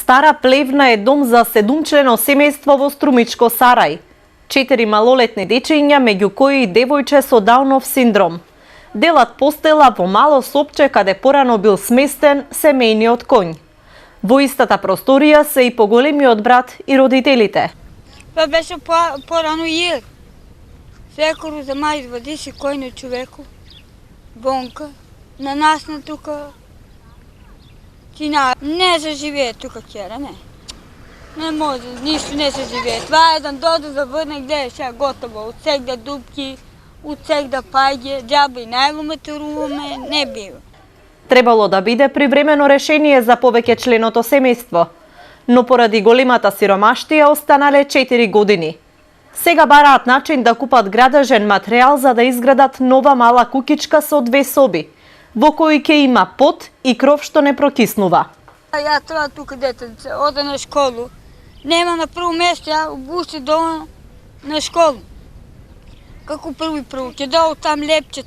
Стара Плевна е дом за 7-члено семејство во Струмичко Сарај. 4 малолетни дечиња, меѓу кои и девојче со Даунов синдром. Делат постела во мало сопче каде порано бил сместен семејниот коњ. Во истата просторија се и поголемиот брат и родителите. Тоа беше порано јер. Секој за мај извадише кој на човеку. Вонка, на нас на тука. Не заживее тука кера, не. Не може, ништо не се живее. Това е еден дода заврне где е сега готово. От всег да дупки, от всег да паѓе, џаба и најло теруваме, не бива. Требало да биде привремено решение за повеќе членото семејство, но поради големата сиромаштија останале 4 години. Сега бараат начин да купат градежен материјал за да изградат нова мала кукичка со 2 соби, во кој ќе има под и кров што не прокиснува. Ја треба тука детенце, оде на школу. Нема на прво место, ја обуше дома на школу. Како прво, ќе долу там лепче.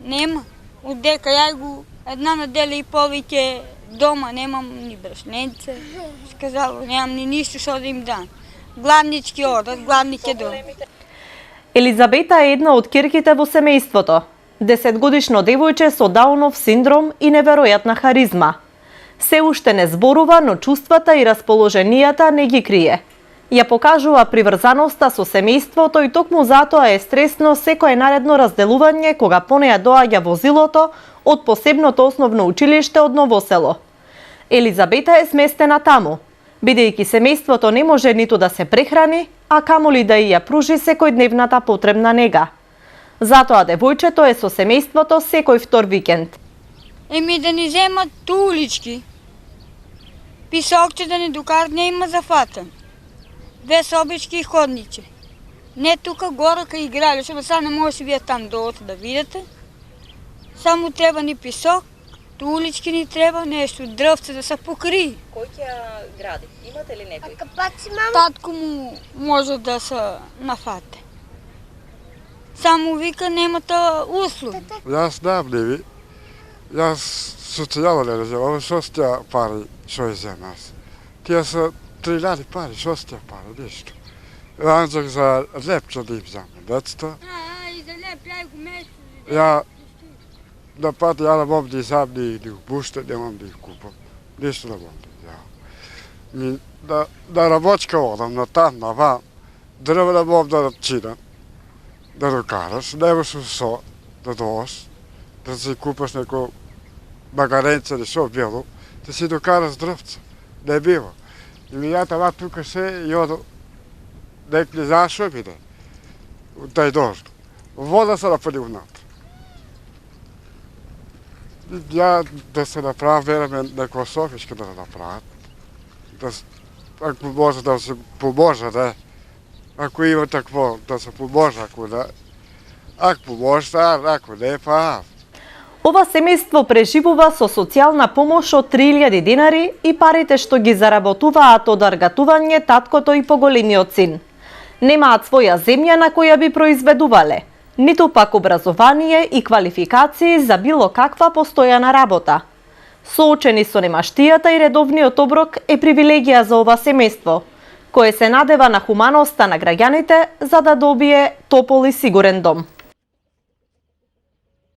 Нема. Од дека ја го една неделя и повеќе дома, немам ни брашленце. Сказало, немам ни ништо што да им дам. Главнички одат, главни ќе дома. Елизабета е една од ќерките во семејството. 10-годишно девојче со Даунов синдром и неверојатна харизма. Се уште не зборува, но чувствата и расположенијата не ги крие. Ја покажува приврзаноста со семејството и токму затоа е стресно секое наредно разделување кога по неја доаѓа возилото од посебното основно училиште од Ново село. Елизабета е сместена таму, бидејќи семејството не може ниту да се прехрани, а камоли да ја пружи секојдневната потребна нега. Затоа девојчето е со семејството секој втор викенд. Еми да ни земат улички. Писокче да ни докарат, не има зафатен. 2 собички и ходниче. Не тука горе кај игралище, сега не може вие там долу да видите. Само треба ни писок, улички ни треба, нешто дрвце да се покри. Кој ќе гради? Имате ли некој? Татко му може да се нафате. Само вика немате услуги. Јас најавливи. Јас социјално не разумам, што сте пари, што е за нас. Тие се 3.000 пари, што сте пари, ништо. Анđак за лепче да им вземе децата. И за леп, ја го месец. Ја на пат ја не мом да изам ни обуште, не мом да их купам. Ништо не мом да. На работка одам, на там, на вам. Дрва не мом да чинам, да докараш, немаш со да доаш, да си купаш неко магаренце или шо било, да си докараш дрвца. Не бива. И ја това тука се и одам, нек не знаеш шо биде, да е дождо. Вода се напали внатре. Ја да се направи, вераме, неко софичка да направат. Ако може да се поможе, да. Ако има такво, да се поможе, ако не. Ако поможе, ако не, па. Ова семејство преживува со социјална помош од 3.000 динари и парите што ги заработуваат од аргатување таткото и поголемиот син. Немаат своја земја на која би произведувале, ниту пак образование и квалификации за било каква постојана работа. Соочени со немаштијата и редовниот оброк е привилегија за ова семејство, кое се надева на хуманоста на граѓаните за да добие топол и сигурен дом.